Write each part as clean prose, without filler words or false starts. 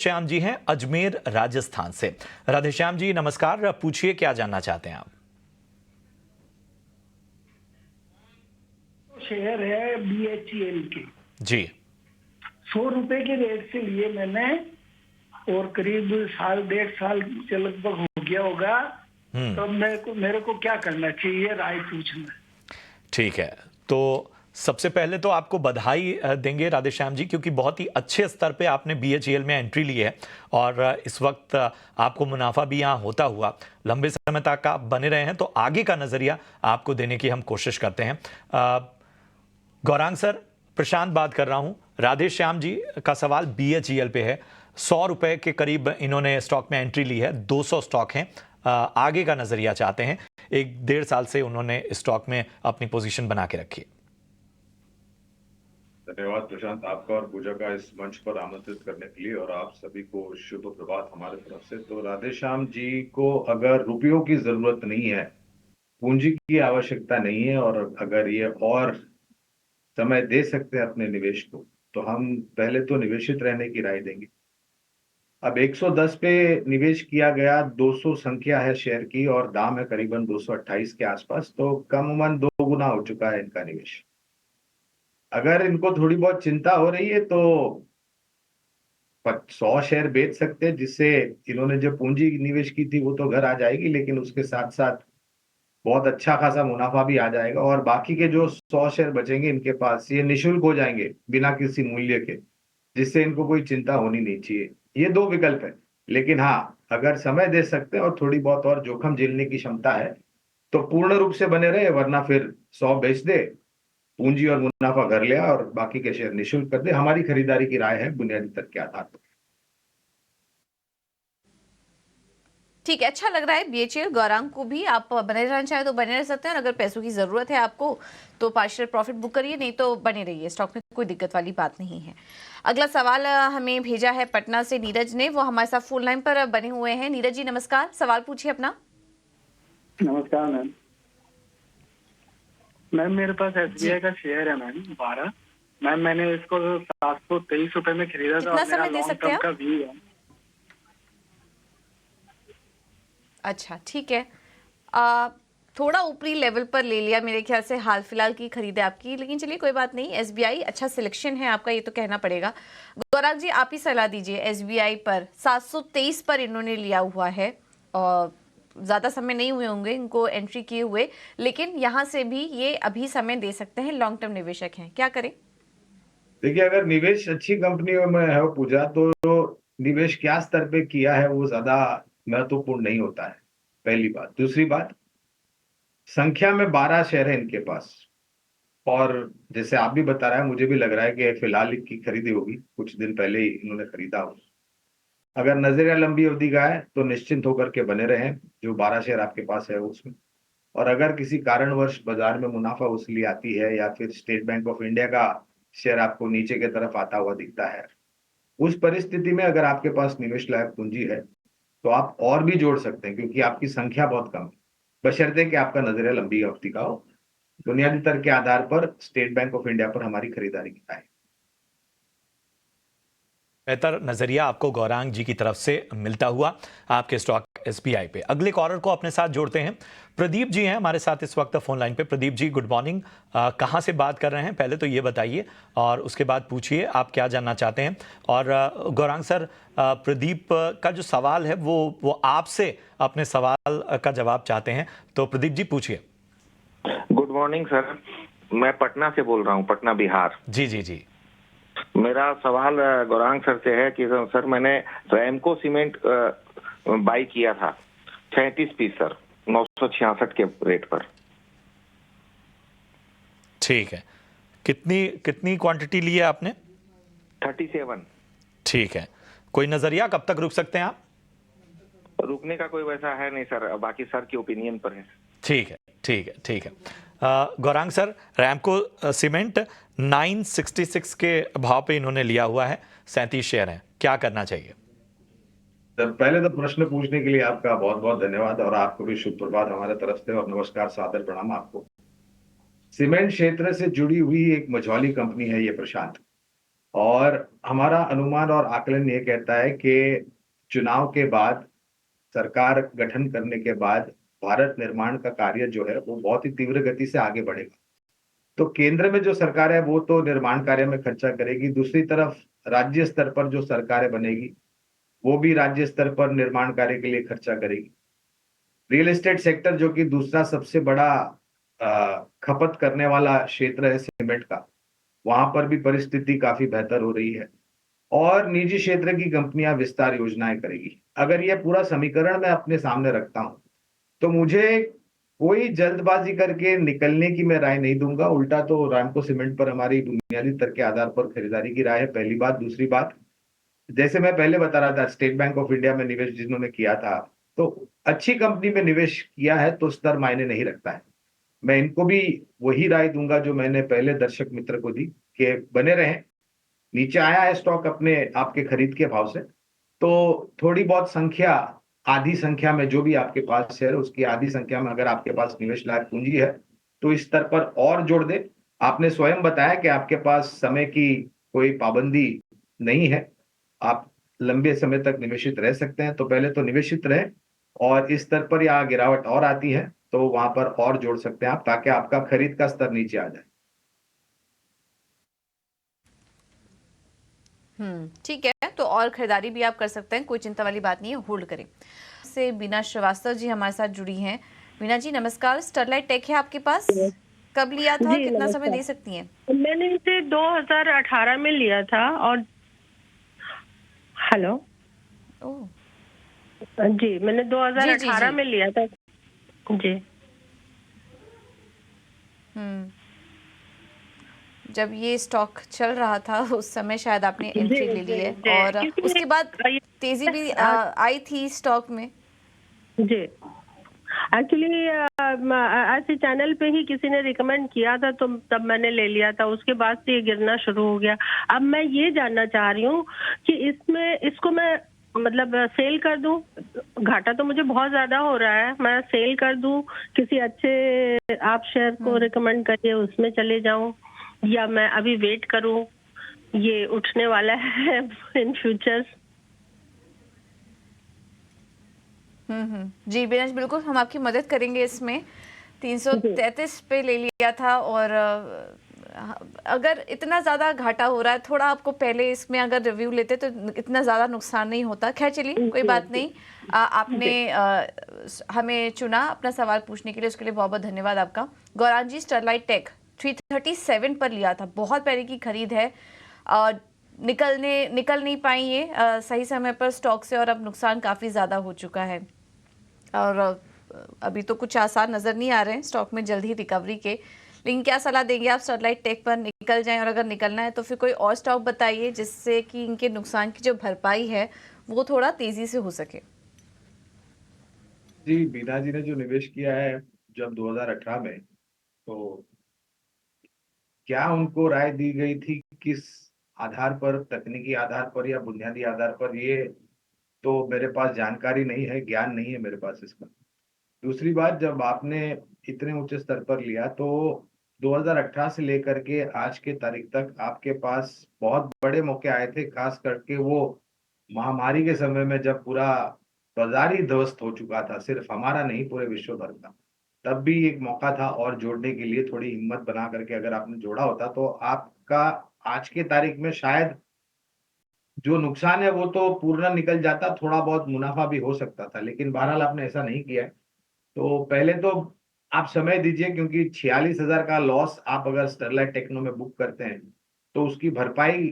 श्याम जी हैं अजमेर राजस्थान से। राधेश्याम जी नमस्कार, पूछिए क्या जानना चाहते हैं आप। शेयर है BHEL के जी 100 रुपए के रेट से लिए मैंने और करीब साल 1.5 साल से लगभग हो गया होगा। तो मेरे को क्या करना चाहिए, राय पूछना। ठीक है, तो सबसे पहले तो आपको बधाई देंगे राधेश्याम जी, क्योंकि बहुत ही अच्छे स्तर पे आपने BHEL में एंट्री ली है और इस वक्त आपको मुनाफा भी यहाँ होता हुआ लंबे समय तक आप बने रहे हैं। तो आगे का नजरिया आपको देने की हम कोशिश करते हैं। गौरांग सर, प्रशांत बात कर रहा हूं। राधेश्याम जी का सवाल BHEL पे है। 100 रुपए के करीब इन्होंने स्टॉक में एंट्री ली है, 200 स्टॉक हैं। आगे का नजरिया चाहते हैं। 1-1.5 साल से उन्होंने स्टॉक में अपनी पोजीशन बना के रखी है। धन्यवाद प्रशांत, आपका और पूजा का इस मंच पर आमंत्रित करने के लिए, और आप सभी को शुभ प्रभात हमारे तरफ से। तो राधेश्याम जी को अगर रुपयों की जरूरत नहीं है, पूंजी की आवश्यकता नहीं है, और अगर ये और समय दे सकते हैं अपने निवेश को, तो हम पहले तो निवेशित रहने की राय देंगे। अब 110 पे निवेश किया गया, 200 संख्या है शेयर की और दाम है करीबन 228 के आसपास, तो कम उमन 2 गुना हो चुका है इनका निवेश। अगर इनको थोड़ी बहुत चिंता हो रही है तो 100 शेयर बेच सकते हैं, जिससे इन्होंने जो पूंजी निवेश की थी वो तो घर आ जाएगी, लेकिन उसके साथ साथ बहुत अच्छा खासा मुनाफा भी आ जाएगा। और बाकी के जो 100 शेयर बचेंगे इनके पास, ये निशुल्क हो जाएंगे बिना किसी मूल्य के, जिससे इनको कोई चिंता होनी नहीं चाहिए। ये 2 विकल्प है, लेकिन हाँ, अगर समय दे सकते हैं और थोड़ी बहुत और जोखिम झेलने की क्षमता है तो पूर्ण रूप से बने रहे, वरना फिर 100 बेच दे, पूंजी और मुनाफा घर ले और बाकी के शेयर निशुल्क कर दे। हमारी खरीदारी की राय है बुनियादी तर्क के आधार पर। ठीक है, अच्छा लग रहा है। BHEL गौरांग को भी आप बने रहना चाहे तो बने रह सकते हैं, और अगर पैसों की जरूरत है आपको तो पार्शियल प्रॉफिट बुक करिए, नहीं तो बने रहिए स्टॉक में, कोई दिक्कत वाली बात नहीं है। अगला सवाल हमें भेजा है पटना से नीरज ने, वो हमारे साथ फोन लाइन पर बने हुए हैं। नीरज जी नमस्कार, सवाल पूछिए अपना। नमस्कार मैम। मैम मेरे पास SBI का शेयर है मैम 12। मैम मैंने इसको 723 रुपए में खरीदा था। कितना समय दे सकते हैं का व्यू है। अच्छा ठीक है, थोड़ा ऊपरी लेवल पर ले लिया मेरे ख्याल से, हाल फिलहाल की खरीद है आपकी, लेकिन चलिए कोई बात नहीं। SBI अच्छा सिलेक्शन है आपका, ये तो कहना पड़ेगा। गौरांग जी आप ही सलाह दीजिए। SBI पर 723 पर इन्होंने लिया हुआ है और ज्यादा समय नहीं हुए होंगे इनको एंट्री किए हुए, लेकिन यहाँ से भी ये अभी समय दे सकते हैं, लॉन्ग टर्म निवेशक हैं, क्या करें? देखिए, अगर निवेश अच्छी कंपनियों में है पूजा, तो निवेश क्या स्तर पे किया है वो ज्यादा महत्वपूर्ण नहीं होता है, पहली बात। दूसरी बात, संख्या में 12 शेयर है इनके पास, और जैसे आप भी बता रहे हैं, मुझे भी लग रहा है कि फिलहाल की खरीदी होगी, कुछ दिन पहले ही इन्होंने खरीदा हो। अगर नजरिया लंबी अवधि का है तो निश्चिंत होकर के बने रहें जो 12 शेयर आपके पास है उसमें। और अगर किसी कारणवश बाजार में मुनाफा वसूली आती है, या फिर स्टेट बैंक ऑफ इंडिया का शेयर आपको नीचे की तरफ आता हुआ दिखता है, उस परिस्थिति में अगर आपके पास निवेश लायक पूंजी है तो आप और भी जोड़ सकते हैं, क्योंकि आपकी संख्या बहुत कम है, बशर्ते कि आपका नजरिया लंबी अवधि का हो। बुनियादी तर्क के आधार पर स्टेट बैंक ऑफ इंडिया पर हमारी खरीदारी की है। बेहतर नजरिया आपको गौरांग जी की तरफ से मिलता हुआ आपके स्टॉक SBI पे। अगले कॉलर को अपने साथ जोड़ते हैं। प्रदीप जी हैं हमारे साथ इस वक्त फोन लाइन पे। प्रदीप जी गुड मॉर्निंग, कहाँ से बात कर रहे हैं पहले तो ये बताइए, और उसके बाद पूछिए आप क्या जानना चाहते हैं। और गौरांग सर, प्रदीप का जो सवाल है वो आपसे अपने सवाल का जवाब चाहते हैं, तो प्रदीप जी पूछिए। गुड मॉर्निंग सर, मैं पटना से बोल रहा हूँ, पटना बिहार। जी जी जी। मेरा सवाल गौरांग सर से है कि सर मैंने रैमको सीमेंट बाई किया था 36 पीस सर, 966 के रेट पर। ठीक है, कितनी क्वांटिटी ली है आपने? 37। ठीक है, कोई नजरिया कब तक रुक सकते हैं आप? रुकने का कोई वैसा है नहीं सर, बाकी सर की ओपिनियन पर है। ठीक है ठीक है ठीक है। गौरांग सर, रैमको सीमेंट 966 के भाव पे इन्होंने लिया हुआ है, 37 शेयर हैं, क्या करना चाहिए? सर पहले तो प्रश्न पूछने के लिए आपका बहुत बहुत धन्यवाद, और आपको भी शुभ प्रभात हमारे तरफ से, और नमस्कार, सादर प्रणाम आपको। सीमेंट क्षेत्र से जुड़ी हुई एक मझौली कंपनी है ये प्रशांत, और हमारा अनुमान और आकलन ये कहता है कि चुनाव के बाद, सरकार गठन करने के बाद भारत निर्माण का कार्य जो है वो बहुत ही तीव्र गति से आगे बढ़ेगा। तो केंद्र में जो सरकार है वो तो निर्माण कार्य में खर्चा करेगी, दूसरी तरफ राज्य स्तर पर जो सरकारें बनेगी वो भी राज्य स्तर पर निर्माण कार्य के लिए खर्चा करेगी। रियल एस्टेट सेक्टर जो कि दूसरा सबसे बड़ा खपत करने वाला क्षेत्र है सीमेंट का, वहां पर भी परिस्थिति काफी बेहतर हो रही है और निजी क्षेत्र की कंपनियां विस्तार योजनाएं करेगी। अगर यह पूरा समीकरण मैं अपने सामने रखता हूं तो मुझे कोई जल्दबाजी करके निकलने की मैं राय नहीं दूंगा, उल्टा तो रामको सीमेंट पर हमारी बुनियादी तर्क के आधार पर खरीदारी की राय है, पहली बात। दूसरी बात, जैसे मैं पहले बता रहा था, स्टेट बैंक ऑफ इंडिया में निवेश जिन्होंने किया था, तो अच्छी कंपनी में निवेश किया है तो स्तर मायने नहीं रखता है। मैं इनको भी वही राय दूंगा जो मैंने पहले दर्शक मित्र को दी कि बने रहें। नीचे आया है स्टॉक अपने आपके खरीद के भाव से, तो थोड़ी बहुत संख्या, आधी संख्या में जो भी आपके पास शेयर, उसकी आधी संख्या में अगर आपके पास निवेश लायक पूंजी है तो इस स्तर पर और जोड़ दे। आपने स्वयं बताया कि आपके पास समय की कोई पाबंदी नहीं है, आप लंबे समय तक निवेशित रह सकते हैं, तो पहले तो निवेशित रहें और इस स्तर पर या गिरावट और आती है तो वहां पर और जोड़ सकते हैं आप, ताकि आपका खरीद का स्तर नीचे आ जाए। ठीक है, तो और खरीदारी भी आप कर सकते हैं, कोई चिंता वाली बात नहीं है, होल्ड करें। से बीना श्रीवास्तव जी हमारे साथ जुड़ी हैं। बीना जी नमस्कार, स्टरलाइट टेक है आपके पास, कब लिया था और जी कितना समय नमस्कार। दे सकती हैं? मैंने इसे 2018 में लिया था और हेलो ओह जी, मैंने 2018 जी। में लिया था जी। हम्म जब ये स्टॉक चल रहा था उस समय शायद आपने एंट्री ले ली है जी, और क्योंकि उसके बाद तेजी भी आई थी स्टॉक में। जी एक्चुअली ऐसे चैनल पे ही किसी ने रिकमेंड किया था तो तब मैंने ले लिया था, उसके बाद से ये गिरना शुरू हो गया। अब मैं ये जानना चाह रही हूँ कि इसको मैं मतलब सेल कर दूं, घाटा तो मुझे बहुत ज्यादा हो रहा है, मैं सेल कर दूं, किसी अच्छे आप शेयर को रिकमेंड करिए उसमें चले जाऊं, या मैं अभी वेट करूं, ये उठने वाला है इन फ्यूचर? जी बिनेश, बिल्कुल हम आपकी मदद करेंगे इसमें। 333 पे ले लिया था और अगर इतना ज़्यादा घाटा हो रहा है, थोड़ा आपको पहले इसमें अगर रिव्यू लेते तो इतना ज़्यादा नुकसान नहीं होता। खैर चलिए कोई बात नहीं, आपने हमें चुना अपना सवाल पूछने के लिए, उसके लिए बहुत बहुत धन्यवाद आपका। गौरांग जी, स्टरलाइट टेक 337 पर लिया था, बहुत पहले की खरीद है, निकल नहीं पाई ये सही समय पर स्टॉक से और अब नुकसान काफ़ी ज़्यादा हो चुका है और अभी तो कुछ आसार नज़र नहीं आ रहे हैं स्टॉक में जल्द ही रिकवरी के। लेकिन क्या सलाह देंगे आप, स्टरलाइट टेक पर निकल जाएं और अगर निकलना है तो फिर कोई और स्टॉक बताइए जिससे कि इनके नुकसान की जो भरपाई है वो थोड़ा तेजी से हो सके। जी, बीना जी ने जो निवेश किया है जब 2018 में, तो क्या उनको राय दी गई थी किस आधार पर, तकनीकी आधार पर या बुनियादी आधार पर, ये तो मेरे पास जानकारी नहीं है, ज्ञान नहीं है मेरे पास इसका। दूसरी बात, जब आपने इतने ऊंचे स्तर पर लिया तो 2018 से लेकर के आज के तारीख तक आपके पास बहुत बड़े मौके आए थे, खास करके वो महामारी के समय में जब पूरा बाजार ही ध्वस्त हो चुका था, सिर्फ हमारा नहीं पूरे विश्व भर का। तब भी एक मौका था और जोड़ने के लिए, थोड़ी हिम्मत बना करके अगर आपने जोड़ा होता तो आपका आज के तारीख में शायद जो नुकसान है वो तो पूर्ण निकल जाता, थोड़ा बहुत मुनाफा भी हो सकता था, लेकिन बहरहाल आपने ऐसा नहीं किया है। तो पहले तो आप समय दीजिए, क्योंकि 46,000 का लॉस आप अगर स्टरलाइट टेक्नो में बुक करते हैं तो उसकी भरपाई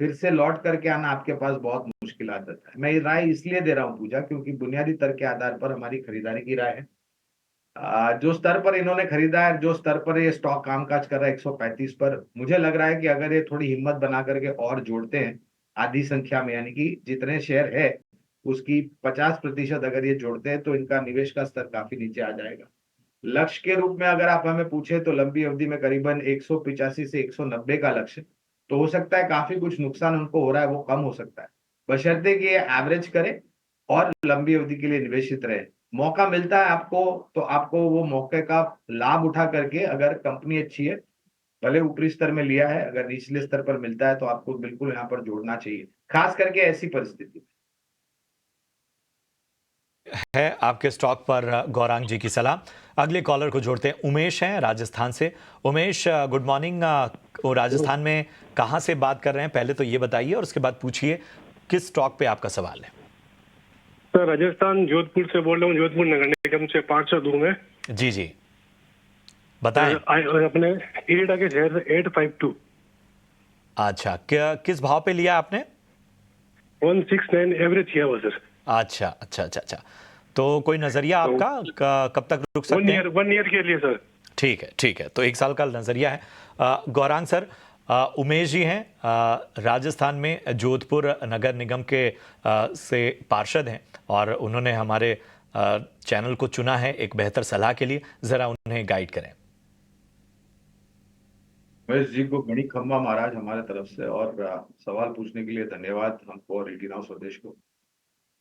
फिर से लौट करके आना आपके पास बहुत मुश्किल आता है। मैं ये राय इसलिए दे रहा हूँ पूजा, क्योंकि बुनियादी तर्क के आधार पर हमारी खरीदारी की राय है। जो स्तर पर इन्होंने खरीदा है, जो स्तर पर ये स्टॉक कामकाज कर रहा है 135 पर, मुझे लग रहा है कि अगर ये थोड़ी हिम्मत बना करके और जोड़ते हैं आधी संख्या में, यानी कि जितने शेयर है उसकी 50% अगर ये जोड़ते हैं तो इनका निवेश का स्तर काफी नीचे आ जाएगा। लक्ष्य के रूप में अगर आप हमें पूछे तो लंबी अवधि में करीबन 185 से 190 का लक्ष्य, तो हो सकता है काफी कुछ नुकसान उनको हो रहा है वो कम हो सकता है, बशर्ते कि ये एवरेज करे और लंबी अवधि के लिए निवेशित रहे। मौका मिलता है आपको तो आपको वो मौके का लाभ उठा करके, अगर कंपनी अच्छी है भले ऊपरी स्तर में लिया है, अगर निचले स्तर पर मिलता है तो आपको बिल्कुल यहाँ पर जोड़ना चाहिए, खास करके ऐसी परिस्थिति। है आपके स्टॉक पर गौरांग जी की सलाह। अगले कॉलर को जोड़ते हैं, उमेश हैं राजस्थान से। Umesh, good morning. वो राजस्थान में कहाँ से बात कर रहे हैं, पहले तो ये बताइए और उसके बाद पूछिए किस स्टॉक पे आपका सवाल है। सर राजस्थान जोधपुर से बोल रहा हूँ, जोधपुर नगर निगम से 502 में। जी जी बताएं। अपने इरिडा के शेयर 852। अच्छा, क्या किस भाव पे लिया आपने? 169 एवरेज किया हुआ सर। अच्छा अच्छा अच्छा अच्छा, तो कोई नजरिया आपका कब तक रुक सकते हैं? 1 ईयर के लिए सर। ठीक है ठीक है, तो 1 साल का नजरिया है। गौरांग सर, उमेश जी हैं, राजस्थान में जोधपुर नगर निगम के से पार्षद हैं और उन्होंने हमारे चैनल को चुना है एक बेहतर सलाह के लिए। जरा उन्हें गाइड करें। महेश जी को गणी खम्बा महाराज हमारे तरफ से, और सवाल पूछने के लिए धन्यवाद हमको और 18 स्वदेश को।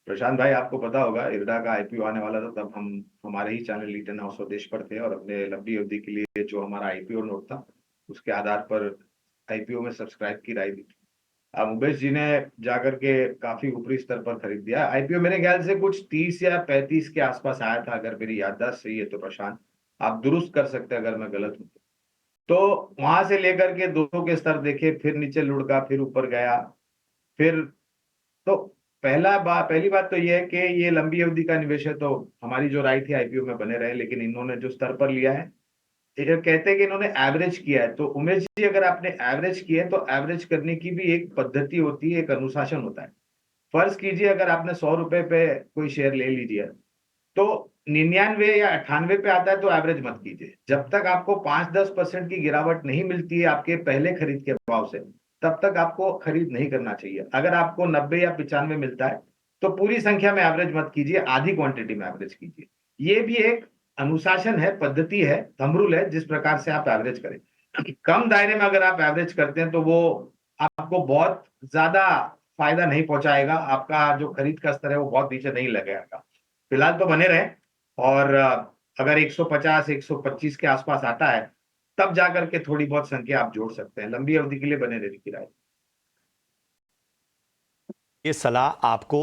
प्रशांत भाई, आपको पता होगा इरडा का आईपीओ आने वाला था, तब हम हमारे ही चैनल 18 स्वदेश पर थे और अपने लंबी अवधि के लिए जो हमारा आईपीओ नोट था उसके आधार पर आईपीओ में सब्सक्राइब की राय दी। अब उमेश जी ने जाकर के काफी ऊपरी स्तर पर खरीद दिया आईपीओ। मेरे ख्याल से कुछ 30 या 35 के आसपास आया था, अगर मेरी याददाश्त सही है तो। प्रशांत, आप दुरुस्त कर सकते हैं अगर मैं गलत हूं तो। वहां से लेकर के 200 के स्तर देखे, फिर नीचे लुढ़का, फिर ऊपर गया, फिर तो पहली बात तो ये है कि ये लंबी अवधि का निवेश है, तो हमारी जो राय थी आईपीओ में बने रहे। लेकिन इन्होंने जो स्तर पर लिया है, ये कहते हैं कि इन्होंने एवरेज किया है। तो उमेश जी, अगर आपने एवरेज किया है तो एवरेज करने की भी एक पद्धति होती है, एक अनुशासन होता है। फर्ज कीजिए अगर आपने 100 रुपए पे कोई शेयर ले लीजिए तो 99 या 98 पे आता है तो एवरेज मत कीजिए। जब तक आपको 5-10% की गिरावट नहीं मिलती है आपके पहले खरीद के भाव से, तब तक आपको खरीद नहीं करना चाहिए। अगर आपको 90 या 95 मिलता है तो पूरी संख्या में एवरेज मत कीजिए, आधी क्वांटिटी में एवरेज कीजिए। ये भी एक अनुशासन है, पद्धति है, थंब रूल है, जिस प्रकार से आप एवरेज करें। कम दायरे में अगर आप एवरेज करते हैं तो वो आपको बहुत ज्यादा फायदा नहीं पहुंचाएगा, आपका जो खरीद का स्तर है वो बहुत नीचे नहीं लगेगा। फिलहाल तो बने रहे, और अगर 150 125 के आसपास आता है तब जाकर के थोड़ी बहुत संख्या आप जोड़ सकते हैं। लंबी अवधि के लिए बने रहने की राय। ये सलाह आपको